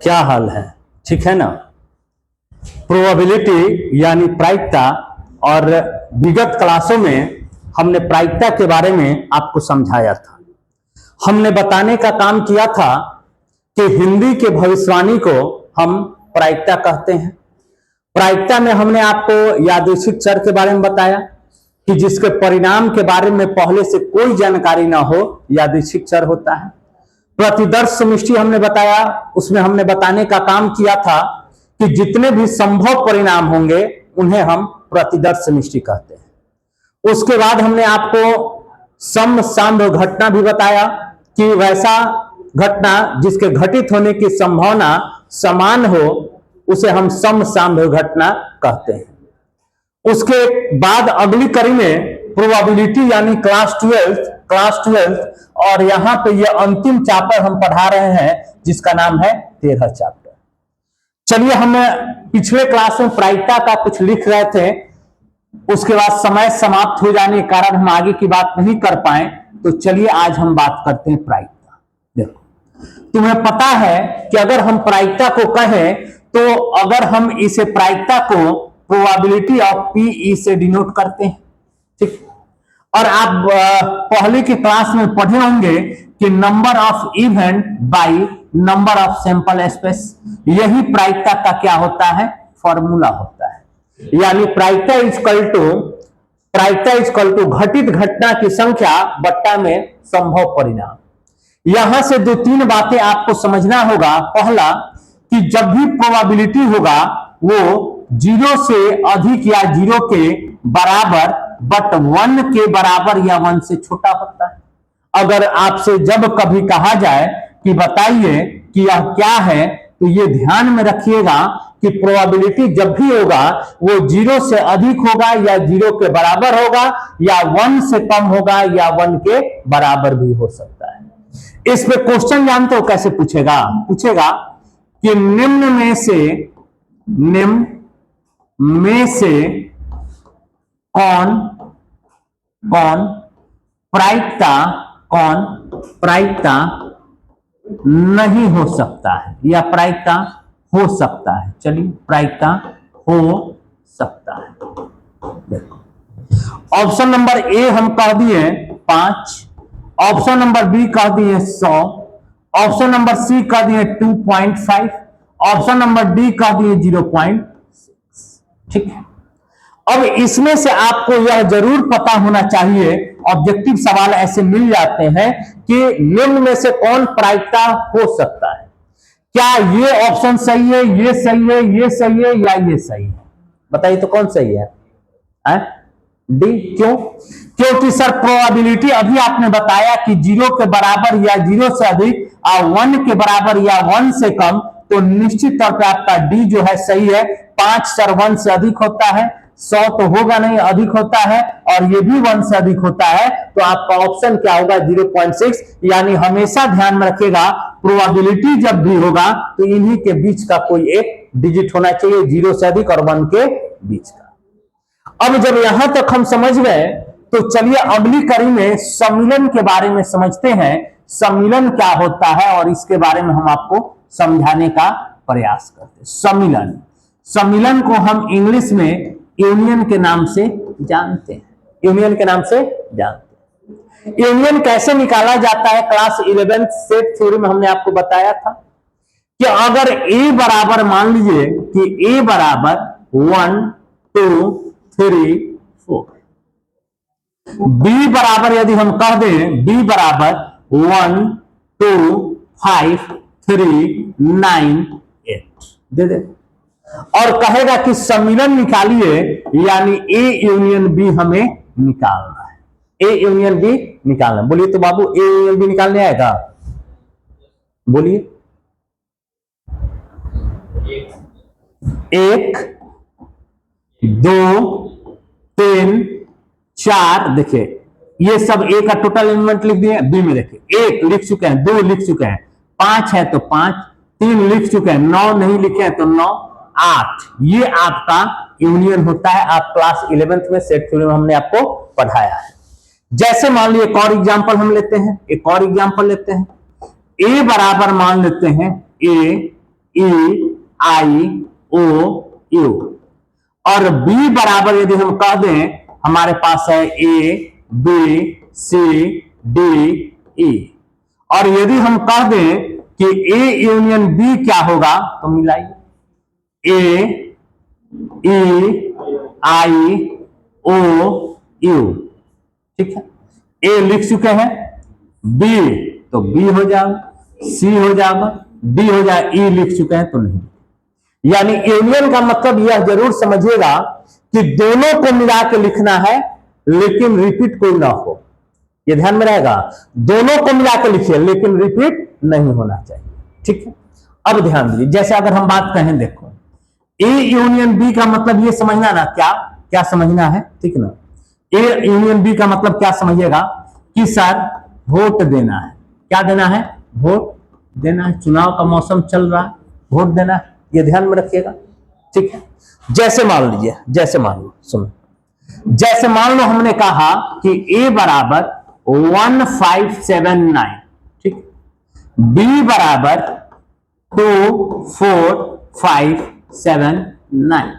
क्या हाल है? ठीक है ना? प्रोबेबिलिटी यानी प्रायिकता, और विगत क्लासों में हमने प्रायिकता के बारे में आपको समझाया था। हमने बताने का काम किया था कि हिंदी के भविष्यवाणी को हम प्रायिकता कहते हैं। प्रायिकता में हमने आपको यादृच्छिक चर के बारे में बताया कि जिसके परिणाम के बारे में पहले से कोई जानकारी ना हो, यादृच्छिक चर होता है। प्रतिदर्श समष्टि हमने बताया, उसमें हमने बताने का काम किया था कि जितने भी संभव परिणाम होंगे उन्हें हम प्रतिदर्श समष्टि कहते हैं। उसके बाद हमने आपको सम साम्य घटना भी बताया कि वैसा घटना जिसके घटित होने की संभावना समान हो उसे हम सम साम्य घटना कहते हैं। उसके बाद अगली कड़ी में प्रोबेबिलिटी यानी क्लास 12 और यहां पे ये अंतिम चैप्टर हम पढ़ा रहे हैं जिसका नाम है 13 चैप्टर। चलिए, हम पिछले क्लास में प्रायिकता का कुछ लिख रहे थे, उसके बाद समय समाप्त हो जाने के कारण हम आगे की बात नहीं कर पाए, तो चलिए आज हम बात करते हैं प्रायिकता। देखो, तुम्हें पता है कि अगर हम प्रायिकता को कहें तो अगर हम इसे प्रायिकता को प्रोबेबिलिटी ऑफ पी से डिनोट करते हैं, ठीक। और आप पहले की क्लास में पढ़े होंगे कि number of event by number of sample space, यही प्रायिकता का क्या होता है? फॉर्मूला होता है। यानी प्रायिकता इक्वल टू घटित घटना की संख्या बट्टा में संभव परिणाम। यहां से दो तीन बातें आपको समझना होगा। पहला, कि जब भी प्रोबेबिलिटी होगा वो 0 से अधिक या 0 के बराबर बट 1 के बराबर या 1 से छोटा होता है। अगर आपसे जब कभी कहा जाए कि बताइए कि यह क्या है, तो ये ध्यान में रखिएगा कि प्रोबेबिलिटी जब भी होगा वो 0 से अधिक होगा या 0 के बराबर होगा या 1 से कम होगा या 1 के बराबर भी हो सकता है। इस पे क्वेश्चन जानते हो कैसे पूछेगा? पूछेगा कि निम्न में से कौन प्रायिकता नहीं हो सकता है या प्रायिकता हो सकता है। चलिए, प्रायिकता हो सकता है। देखो, ऑप्शन नंबर ए हम कह दिए 5, ऑप्शन नंबर बी कह दिए 100, ऑप्शन नंबर सी कह दिए 2.5, ऑप्शन नंबर डी कह दिए 0.6। ठीक है, अब इसमें से आपको यह जरूर पता होना चाहिए, ऑब्जेक्टिव सवाल ऐसे मिल जाते हैं कि निम्न में से कौन प्रायिकता हो सकता है। क्या ये ऑप्शन सही है, ये सही है, ये सही है या ये सही है? बताइए तो कौन सही है? डी। क्यों? क्योंकि सर प्रोबेबिलिटी अभी आपने बताया कि 0 के बराबर या 0 से अधिक और 1 के बराबर या 1 से कम, तो निश्चित तौर पे आपका डी जो है सही है। 5 सर 1 से अधिक होता है, 100 तो होगा नहीं, अधिक होता है, और ये भी 1 से अधिक होता है, तो आपका ऑप्शन क्या होगा? 0.6। यानी हमेशा ध्यान में रखिएगा, प्रोबेबिलिटी जब भी होगा तो इन्हीं के बीच का कोई एक डिजिट होना चाहिए, 0 से अधिक और 1 के बीच का। अब जब यहां तक हम समझ गए तो चलिए अगली कड़ी में सम्मिलन के बारे में समझते हैं। सम्मिलन क्या होता है और इसके बारे में हम आपको समझाने का प्रयास करते हैं। सम्मिलन को हम इंग्लिश में यूनियन के नाम से जानते हैं। यूनियन कैसे निकाला जाता है? क्लास 11 सेट थ्योरी में हमने आपको बताया था कि अगर ए बराबर, मान लीजिए कि ए बराबर 1 2 3 4, बी बराबर यदि हम कह दें बी बराबर 1 2 5 3 9 8 दे दे, और कहेगा कि सम्मिलन निकालिए, यानी ए यूनियन बी हमें निकालना है। ए यूनियन बी निकालना, बोलिए तो बाबू ए यूनियन बी निकालने आएगा? बोलिए। 1 2 3 4, देखिए ये सब ए का टोटल एलिमेंट लिख दिए। बी में देखिए 1 लिख चुके हैं, 2 लिख चुके हैं, 5 है तो 5, 3 लिख चुके हैं, 9 नहीं लिखे हैं तो 9, 8। ये आपका यूनियन होता है। आप क्लास 11th में सेट थ्योरी में हमने आपको पढ़ाया है। जैसे मान लीजिए एक और एग्जांपल हम लेते हैं, ए बराबर मान लेते हैं ए ई आई ओ यू। और बी बराबर यदि हम कह दें, हमारे पास है A B C D E. और यदि हम कह दें कि ए यूनियन बी क्या होगा, तो मिलाइए, ए ई आई ओ यू। ठीक है, ए लिख चुके हैं, बी तो बी हो जाएगा, सी हो जाएगा, डी हो जाएगा, ई लिख चुके हैं तो नहीं। यानी यूनियन का मतलब यह जरूर समझिएगा कि दोनों को मिला के लिखना है, लेकिन रिपीट कोई ना हो। ये ध्यान में रहेगा, दोनों को मिला के लिखिए लेकिन रिपीट नहीं होना चाहिए। ठीक है, अब ध्यान दीजिए, जैसे अगर हम बात कहें, देखो ए यूनियन बी का मतलब ये समझना ना, क्या क्या समझना है, ठीक ना। ए यूनियन बी का मतलब क्या समझिएगा कि सर वोट देना है। क्या देना है? वोट देना है। चुनाव का मौसम चल रहा है, वोट देना है, ये ध्यान में रखिएगा। ठीक है, जैसे मान लीजिए, जैसे मान लो, सुनो, जैसे मान लो हमने कहा कि ए बराबर 1579, ठीक, बी बराबर 24579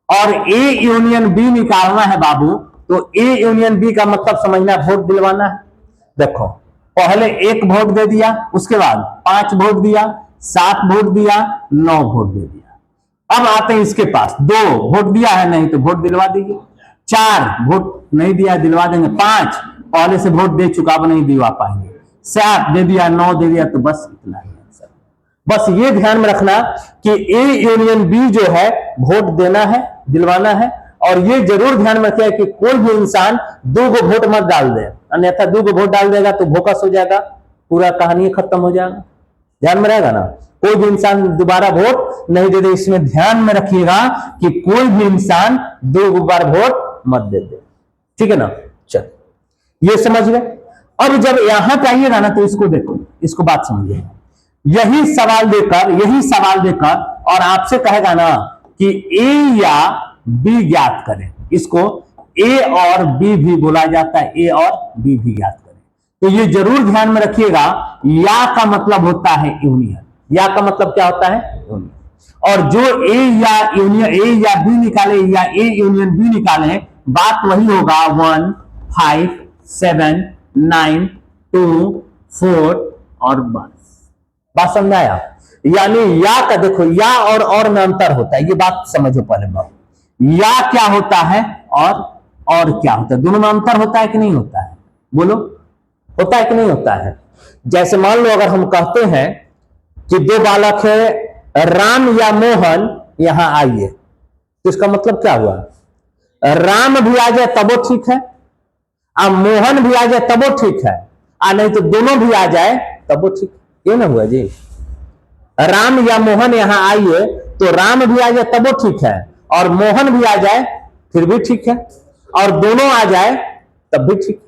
और ए यूनियन बी निकालना है बाबू। तो ए यूनियन बी का मतलब समझना, वोट दिलवाना है। देखो, पहले 1 वोट दे दिया, उसके बाद 5 वोट दिया, 7 वोट दिया, 9 वोट दे दिया। अब आते हैं इसके पास, 2 वोट दिया है, नहीं तो वोट दिलवा दीजिए। 4 वोट नहीं दिया, दिलवा देंगे। 5 पहले से वोट दे चुका, अब नहीं दिलवा पाएंगे। 7 दे दिया, 9 दे दिया, तो बस इतना ही। बस ये ध्यान में रखना कि ए यूनियन बी जो है वोट देना है, दिलवाना है। और ये जरूर ध्यान में रखिए कि कोई भी इंसान 2 गो वोट मत डाल दे, अन्यथा 2 गो वोट डाल देगा तो भोकस हो जाएगा, पूरा कहानी खत्म हो जाएगा। ध्यान में रहेगा ना, कोई भी इंसान दोबारा वोट नहीं दे दे, इसमें ध्यान में रखिएगा कि कोई भी इंसान 2 बार वोट मत दे दे। ठीक है ना, चल ये समझ गए। और जब यहां पे आइएगा ना, तो इसको देखो, इसको बात समझिए। यही सवाल देकर और आपसे कहेगा ना कि ए या बी ज्ञात करें, इसको ए और बी भी बोला जाता है, ए और बी भी ज्ञात करें। तो ये जरूर ध्यान में रखिएगा, या का मतलब होता है यूनियन। या का मतलब क्या होता है? यूनियन। और जो ए या यूनियन, ए या बी निकाले या ए यूनियन बी निकाले, बात वही होगा 1 5 7 9 2 4 और बस। बात समझ आया? यानी या का देखो, या और में अंतर होता है, ये बात समझो पहले बात। या क्या होता है और क्या होता है, दोनों में अंतर होता है कि नहीं होता है? बोलो, होता है कि नहीं होता है? जैसे मान लो अगर हम कहते हैं कि 2 बालक है, राम या मोहन, यहां आइए, तो इसका मतलब क्या हुआ? राम भी आ जाए तब वो ठीक है, मोहन भी आ जाए तब वो ठीक है, नहीं तो दोनों भी आ जाए तब वो ठीक है। ये ना हुआ जी, राम या मोहन यहां आइए, तो राम भी आ जाए तब वो ठीक है, और मोहन भी आ जाए फिर भी ठीक है, और दोनों आ जाए तब भी ठीक है।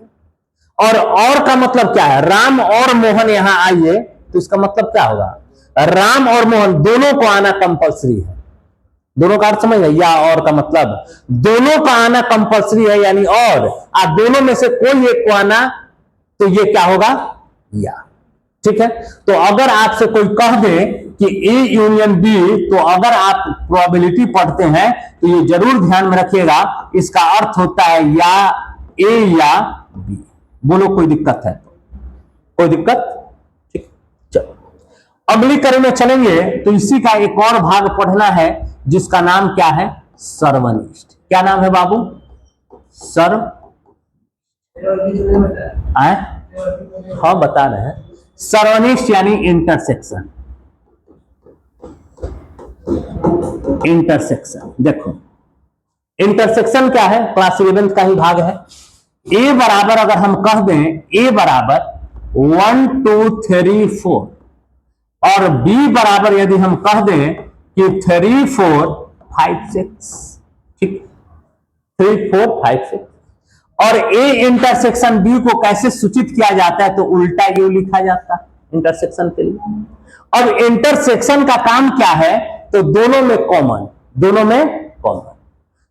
और का मतलब क्या है? राम और मोहन यहां आइए, तो इसका मतलब क्या होगा? राम और मोहन दोनों को आना कंपलसरी है। दोनों का अर्थ समझ है, या और का मतलब दोनों का आना कंपलसरी है, यानी और दोनों में से कोई एक को आना, तो ये क्या होगा? या। ठीक है, तो अगर आपसे कोई कह दे कि ए यूनियन बी, तो अगर आप प्रोबेबिलिटी पढ़ते हैं तो ये जरूर ध्यान में रखिएगा, इसका अर्थ होता है या ए या बी। बोलो, कोई दिक्कत है? कोई दिक्कत? ठीक, चलो अगली कड़ी में चलेंगे। तो इसी का एक और भाग पढ़ना है, जिसका नाम क्या है? सर्वनिष्ठ। क्या नाम है बाबू? हाँ बता रहे हैं, सर्वनिष्ठ यानी इंटरसेक्शन। इंटरसेक्शन देखो, इंटरसेक्शन क्या है? क्लास 11 का ही भाग है। ए बराबर अगर हम कह दें, ए बराबर 1 2 3 4, और बी बराबर यदि हम कह दें कि 3 4 5 6, ठीक, 3 4 5 6, और ए इंटरसेक्शन बी को कैसे सूचित किया जाता है? तो उल्टा यू लिखा जाता है इंटरसेक्शन के लिए। अब इंटरसेक्शन का काम क्या है? तो दोनों में कॉमन, दोनों में कॉमन।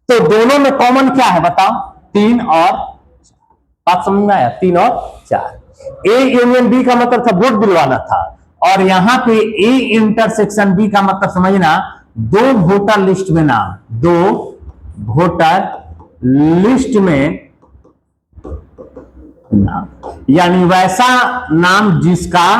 तो दोनों में कॉमन क्या है बताओ? 3 और 4। बात समझ में आया? 3 और 4। ए यूनियन बी का मतलब था वोट दिलवाना था, और यहां पे ए इंटरसेक्शन बी का मतलब समझना, दो वोटर लिस्ट में नाम, दो वोटर लिस्ट में नाम, यानी वैसा नाम जिसका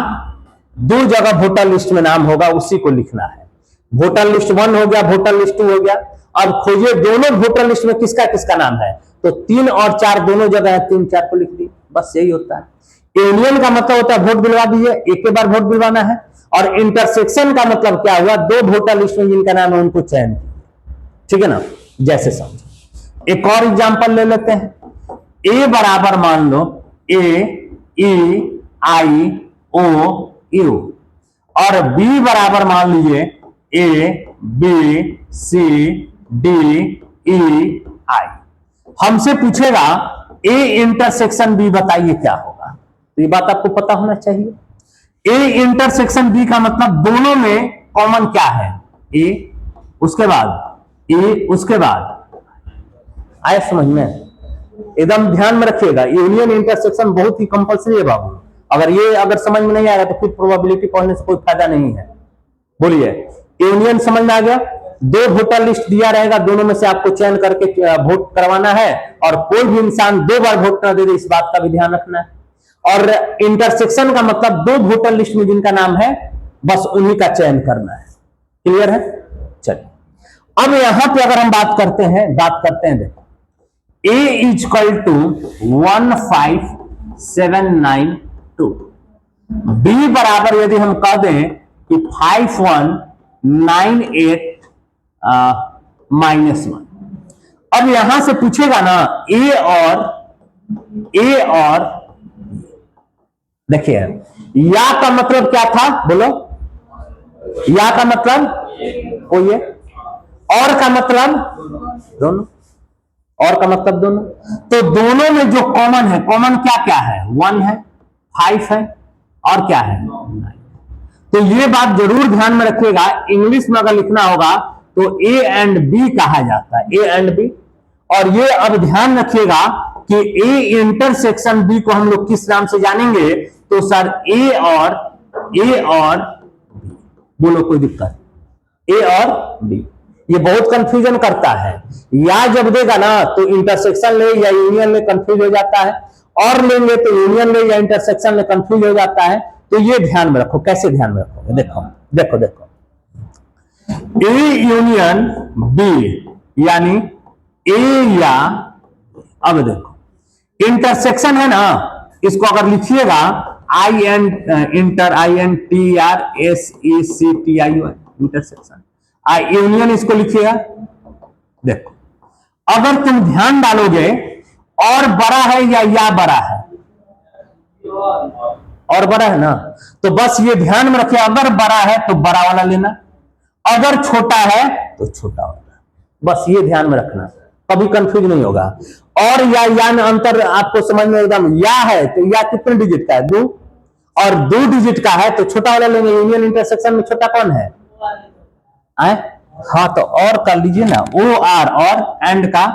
दो जगह वोटर लिस्ट में नाम होगा उसी को लिखना है। वोटर लिस्ट 1 हो गया, वोटर लिस्ट 2 हो गया। अब खोजिए दोनों वोटर लिस्ट में किसका किसका नाम है, तो 3 और 4 दोनों जगह है, 3 4 को लिख दिए, बस यही होता है। यूनियन का मतलब होता है वोट दिलवा दीजिए, एक के बार वोट दिलवाना है। और इंटरसेक्शन का मतलब क्या हुआ, दो वोटर लिस्ट में जिनका नाम है उनको चयन कीजिए, ठीक है ना, जैसे समझो। एक और एग्जांपल ले लेते हैं, ए बराबर मान लो AEIOU और बी बराबर मान लीजिए ABCDEI। हमसे पूछेगा ए इंटरसेक्शन बी बताइए क्या होगा, तो ये बात आपको पता होना चाहिए। ए इंटरसेक्शन बी का मतलब दोनों में कॉमन क्या है, ए उसके बाद आया समझ में, एकदम ध्यान में रखिएगा। यूनियन इंटरसेक्शन बहुत ही कंपल्सरी है बाबू, अगर समझ में नहीं आ रहा तो फिर प्रोबेबिलिटी पढ़ने से कोई फायदा नहीं है। बोलिए, यूनियन समझ में आ गया, दो वोटर लिस्ट दिया रहेगा, दोनों में से आपको चयन करके वोट करवाना है और कोई भी इंसान 2 बार वोट ना दे दे, इस बात का भी ध्यान रखना है। और इंटरसेक्शन का मतलब दो वोटर लिस्ट में जिनका नाम है बस उन्हीं का चयन करना है। क्लियर है? चलिए अब यहां पे अगर हम बात करते हैं देखो, A इक्वल टू 15792, B बराबर यदि हम कह दें कि 5198 -1। अब यहां से पूछेगा ना ए और देखिए, या का मतलब क्या था बोलो, या का मतलब कोई है, और का मतलब दोनों, और का मतलब दोनों। तो दोनों में जो कॉमन है, कॉमन क्या क्या है, 1 है, 5 है और क्या है 9। तो ये बात जरूर ध्यान में रखिएगा, इंग्लिश में अगर लिखना होगा तो ए एंड बी कहा जाता है, ए एंड बी। और ये अब ध्यान रखिएगा कि ए इंटरसेक्शन बी को हम लोग किस नाम से जानेंगे, तो सर ए और बी। बोलो कोई दिक्कत, ए और बी, ये बहुत कंफ्यूजन करता है। या जब देगा ना तो इंटरसेक्शन ले या यूनियन ले कंफ्यूज हो जाता है, और लेंगे तो यूनियन ले या इंटरसेक्शन ले कंफ्यूज हो जाता है। तो ये ध्यान में रखो, कैसे ध्यान में रखोगे, देखो ए यूनियन बी यानी ए या, अब देखो इंटरसेक्शन है ना, इसको अगर लिखिएगा INTRSECTION इंटरसेक्शन, यूनियन इसको लिखिएगा। देखो अगर तुम ध्यान डालोगे और बड़ा है या बड़ा है, और बड़ा है ना, तो बस ये ध्यान में रखिए, अगर बड़ा है तो बड़ा वाला लेना, अगर छोटा है तो छोटा वाला, बस ये ध्यान में रखना, कभी कंफ्यूज नहीं होगा। और या में अंतर आपको समझ में एकदम, या है तो या कितने डिजिट का है, 2, और 2 डिजिट का है तो छोटा वाला लेंगे। यूनियन इंटरसेक्शन में छोटा कौन है, हाँ तो और कर लीजिए ना, OR और एंड का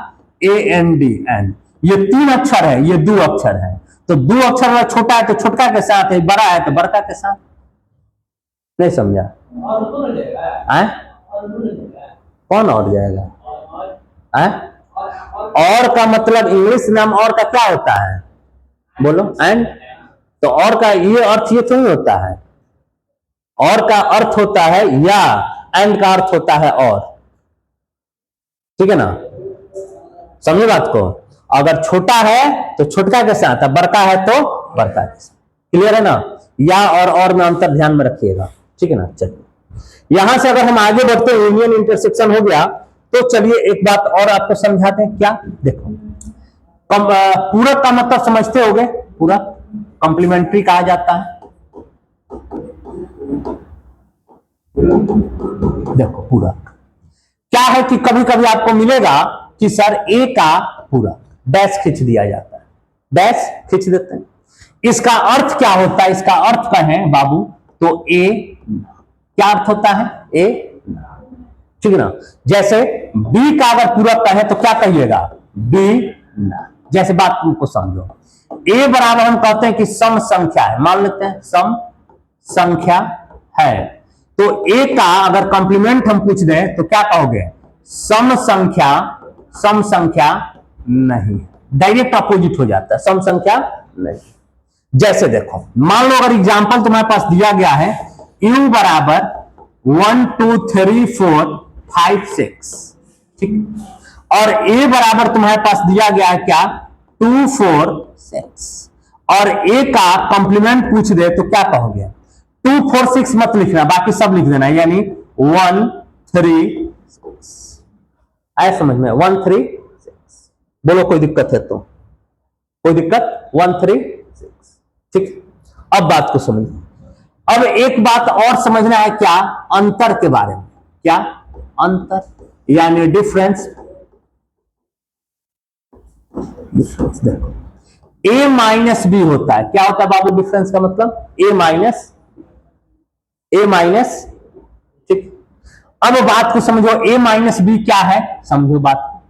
AND एंड, ये 3 अक्षर है, ये 2 अक्षर है, तो 2 अक्षर में छोटा है तो छोटा के साथ है, बड़ा है तो बड़का के साथ। नहीं समझा? कौन और जाएगा? और का मतलब इंग्लिश नाम और का क्या होता है, बोलो एंड। तो और का ये अर्थ ये थोड़ी होता है, और का अर्थ होता है या, एंड का अर्थ होता है और, ठीक है ना, समझे बात को। अगर छोटा है तो छोटका के साथ, बड़का है तो बड़का के साथ। क्लियर है ना? या और में अंतर ध्यान में रखिएगा, ठीक है ना। चलिए यहां से अगर हम आगे बढ़ते हैं, यूनियन इंटरसेक्शन हो गया, तो चलिए एक बात और आपको समझाते हैं। क्या देखो, पूरक का मतलब समझते होगे, पूरक कॉम्प्लीमेंट्री कहा जाता है। देखो पूरक क्या है कि कभी कभी आपको मिलेगा कि सर ए का पूरक डैश खींच दिया जाता है, डैश खींच देते हैं। इसका अर्थ क्या होता है, इसका अर्थ कहें बाबू तो ए, क्या अर्थ होता है, ए, ठीक है ना। जैसे बी का अगर पूरक कहें तो क्या कहिएगा, बी ना। जैसे बात तुमको समझो, ए बराबर हम कहते हैं कि सम संख्या है, मान लेते हैं सम संख्या है। तो ए का अगर कॉम्प्लीमेंट हम पूछ दें तो क्या कहोगे? सम संख्या नहीं। डायरेक्ट अपोजिट हो जाता है, सम संख्या नहीं। जैसे देखो, मान लो अगर एग्जांपल तुम्हारे पास दिया गया है u बराबर 1 2 3 4 5 6, ठीक, और a बराबर तुम्हारे पास दिया गया है क्या? 2 4 6, और a का कॉम्प्लीमेंट पूछ दे तो क्या कहोगे? 2 4 6 मत लिखना, बाकी सब लिख देना, यानी 1 3 6। आया समझ में? 1 3 6। बोलो कोई दिक्कत है तो? कोई दिक्कत? 1 3 6, ठीक। अब बात को समझ। अब एक बात और समझना है, क्या? अंतर के बारे में। क्या? अंतर यानी डिफरेंस। देखो, a माइनस बी होता है। क्या होता है बाबू डिफरेंस का मतलब? a माइनस, ठीक। अब बात को समझो, a माइनस बी क्या है, समझो बात।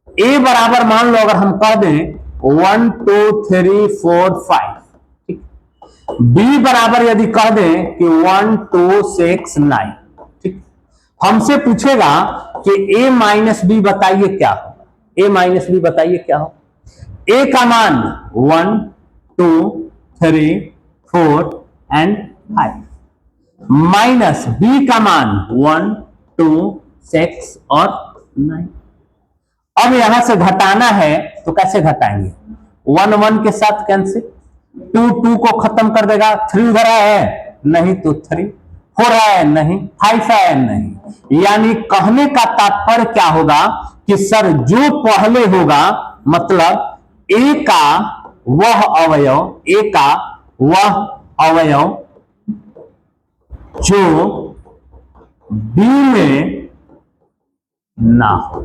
a बराबर मान लो अगर हम कह दें 1 2 3 4 5, ठीक। b बराबर यदि कह दें कि 1 2 6 9, ठीक। हमसे पूछेगा कि a माइनस बी बताइए क्या होगा? a माइनस बी बताइए क्या हो? a का मान 1 2 3 4 एंड 5, माइनस b का मान 1 2 6 और 9। अब यहां से घटाना है तो कैसे घटाएंगे? 1 1 के साथ कैंसिल, 2 2 को खत्म कर देगा, 3 उधर है नहीं तो 3, 4 है नहीं, 5 है नहीं। यानी कहने का तात्पर्य क्या होगा कि सर जो पहले होगा, मतलब a का वह अवयव जो b में ना हो,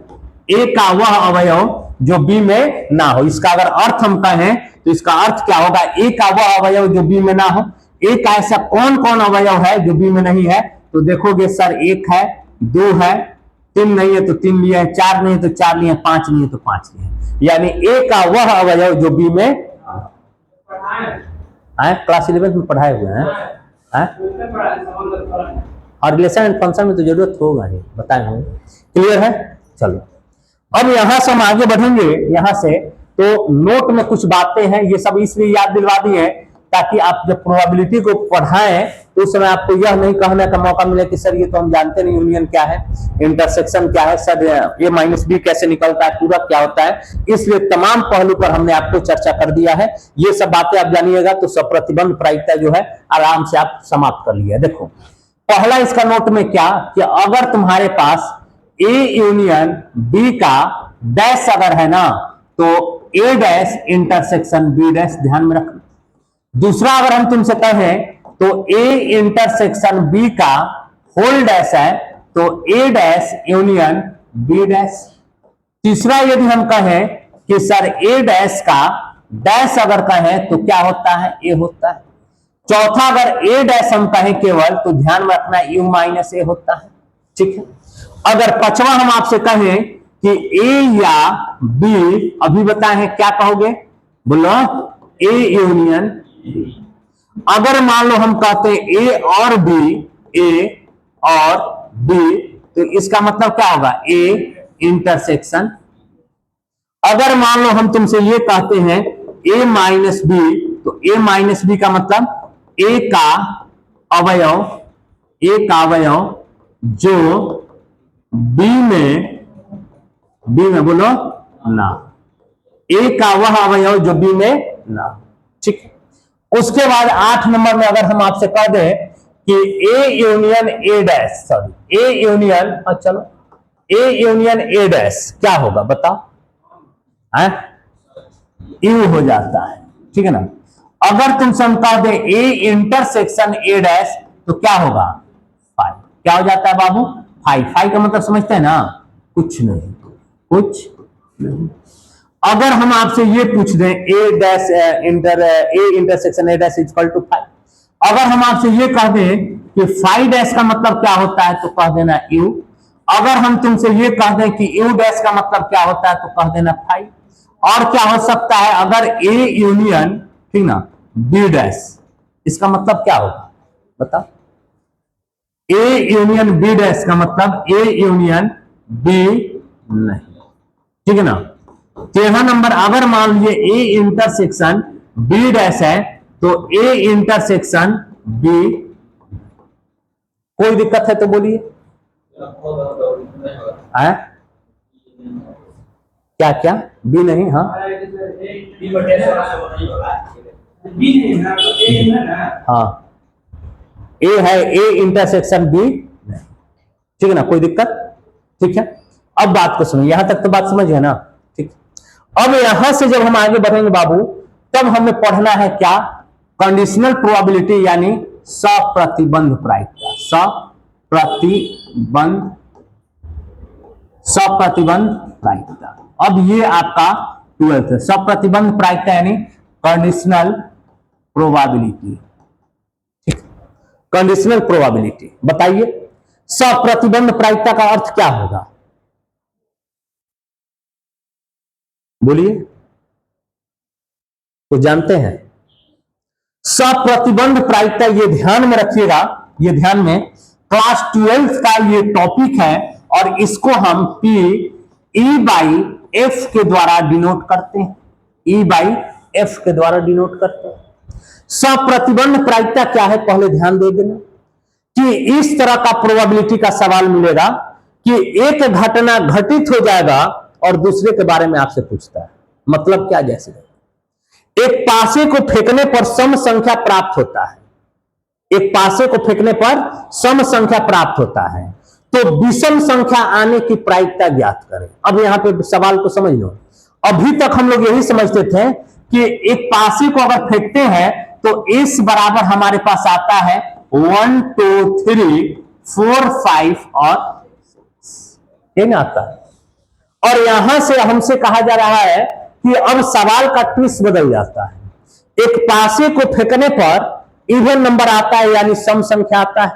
a का वह अवयव जो b में ना हो। इसका अगर अर्थ हम कहें तो इसका अर्थ क्या होगा? a का वह अवयव जो b में ना हो। a का ऐसा कौन कौन अवयव है जो b में नहीं है? तो देखोगे सर 1 है, 2 है, 3 नहीं है तो 3 लिए है, 4 नहीं है तो 4 लिए, 5 नहीं है तो 5 लिए। यानी a का वह अवयव जो b में क्लास 11 में पढ़ाए हुए हैं, और रिलेशन एंड फंक्शन में तो जरूरत होगा ही, बताए होंगे। क्लियर है? चलो, अब यहां से हम आगे बढ़ेंगे। यहां से तो नोट में कुछ बातें हैं, ये सब इसलिए याद दिलवा दी है ताकि आप जब प्रोबेबिलिटी को पढ़ाएं तो उस समय आपको यह नहीं कहने का मौका मिले कि सर ये तो हम जानते नहीं, यूनियन क्या है, इंटरसेक्शन क्या है, सर ए माइनस बी कैसे निकलता है, पूरक क्या होता है। इसलिए तमाम पहलू पर हमने आपको चर्चा कर दिया है। ये सब बातें आप जानिएगा तो सप्रतिबंध प्रायिकता जो है आराम से आप समाप्त कर लिया। देखो, पहला इसका नोट में क्या कि अगर तुम्हारे पास ए यूनियन बी का डैश अगर है ना, तो ए डैश इंटरसेक्शन बी डैश, ध्यान में रखना। दूसरा अगर हम तुमसे कहें तो ए इंटरसेक्शन बी का होल डैश है तो ए डैश यूनियन बी डैश। तीसरा यदि हम कहें कि सर ए डैश का डैश अगर कहें तो क्या होता है? ए होता है। चौथा अगर ए डैश हम कहें केवल तो ध्यान में रखना यू माइनस ए होता है, ठीक है। अगर पांचवा हम आपसे कहें कि ए या बी, अभी बताएं क्या कहोगे? बोलो ए यूनियन बी। अगर मान लो हम कहते हैं ए और बी, तो इसका मतलब क्या होगा? A intersection. अगर मान लो हम तुमसे ये कहते हैं ए माइनस बी, तो ए माइनस बी का मतलब ए का अवयव जो बी में बोलो ना, ए का वह अवयव जो बी में ना, ठीक। उसके बाद 8 नंबर में अगर हम आपसे कह दें कि A union A dash, sorry A union, चलो ए यूनियन ए डैश क्या होगा बताओ? यू हो जाता है, ठीक है ना। अगर तुमसे हम कह दें ए इंटरसेक्शन ए डैश तो क्या होगा? 5। क्या हो जाता है बाबू? 5 का मतलब समझते हैं ना? कुछ नहीं। अगर हम आपसे ये पूछ दें A dash intersection A dash equal to 5, अगर हम आपसे ये कह दें कि 5 डैश का मतलब क्या होता है तो कह देना यू। अगर हम तुमसे ये कह दें कि यू डैश का मतलब क्या होता है तो कह देना 5। और क्या हो सकता है? अगर ए यूनियन, ठीक ना, बी डैश, इसका मतलब क्या होगा? बताओ। ए यूनियन बी डैश का मतलब ए यूनियन बी नहीं, ठीक है ना। तो यहां नंबर अगर मान लीजिए ए इंटरसेक्शन बी डैश है तो ए इंटरसेक्शन बी, कोई दिक्कत है तो बोलिए। क्या क्या बी नहीं, हाँ हाँ ए है, ए इंटरसेक्शन बी, ठीक है ना, कोई दिक्कत, ठीक है। अब बात को समझिए, यहां तक तो बात समझ है ना, ठीक। अब यहां से जब हम आगे बढ़ेंगे बाबू, तब हमें पढ़ना है क्या, कंडीशनल प्रोबेबिलिटी यानी सप्रतिबंध प्रायिकता, सप्रतिबंध प्रायिकता। अब ये आपका 12th है, सप्रतिबंध प्रायिकता यानी कंडीशनल प्रोबेबिलिटी, कंडीशनल प्रोबेबिलिटी। बताइए सप्रतिबंध प्रायिकता का अर्थ क्या होगा, बोलिए, तो जानते हैं। सप्रतिबंध प्रायिकता, ये ध्यान में रखिएगा, ये ध्यान में, क्लास 12 का ये टॉपिक है और इसको हम P E बाई F के द्वारा डिनोट करते हैं, E बाई F के द्वारा डिनोट करते हैं। सप्रतिबंध प्रायिकता क्या है, पहले ध्यान दे देना कि इस तरह का प्रोबेबिलिटी का सवाल मिलेगा कि एक घटना घटित हो जाएगा और दूसरे के बारे में आपसे पूछता है। मतलब क्या, जैसे एक पासे को फेंकने पर सम संख्या प्राप्त होता है, एक पासे को फेंकने पर सम संख्या प्राप्त होता है, तो विषम संख्या आने की प्रायिकता ज्ञात करें। अब यहां पे सवाल को समझ लो, अभी तक हम लोग यही समझते थे कि एक पासे को अगर फेंकते हैं तो इस बराबर हमारे पास आता है 1 2 3 4 5 और 6, ये ना आता है। और यहां से हमसे कहा जा रहा है कि अब सवाल का ट्विस्ट बदल जाता है, एक पासे को फेंकने पर इवन नंबर आता है यानी सम संख्या आता है,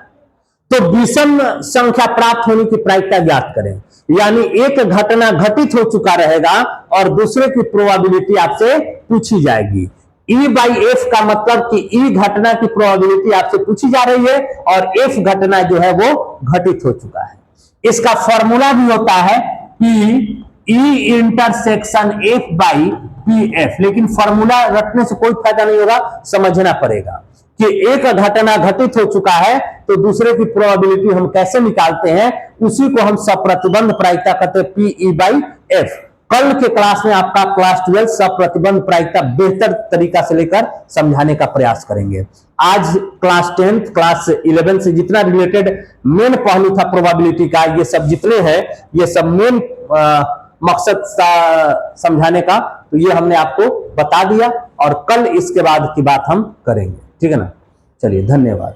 तो विषम संख्या प्राप्त होने की प्रायिकता ज्ञात करें, यानी एक घटना घटित हो चुका रहेगा और दूसरे की प्रोबेबिलिटी आपसे पूछी जाएगी। E बाई एफ का मतलब कि E घटना की प्रोबेबिलिटी आपसे पूछी जा रही है और F घटना जो है वो घटित हो चुका है। इसका फॉर्मूला भी होता है कि E intersection F by PF, लेकिन फॉर्मूला रखने से कोई फायदा नहीं होगा, समझना पड़ेगा कि एक घटना घटित हो चुका है तो दूसरे की प्रोबेबिलिटी हम कैसे निकालते हैं, उसी को हम सप्रतिबंध प्रायिकता कहते हैं, PE बाई F। कल के क्लास में आपका क्लास 12 सप्रतिबंध प्रायिकता बेहतर तरीका से लेकर समझाने का प्रयास करेंगे। आज क्लास 10 क्लास 11 से जितना रिलेटेड मेन पहलू था प्रोबेबिलिटी का, ये सब जितने हैं ये सब मेन मकसद समझाने का, तो ये हमने आपको बता दिया और कल इसके बाद की बात हम करेंगे, ठीक है ना। चलिए धन्यवाद।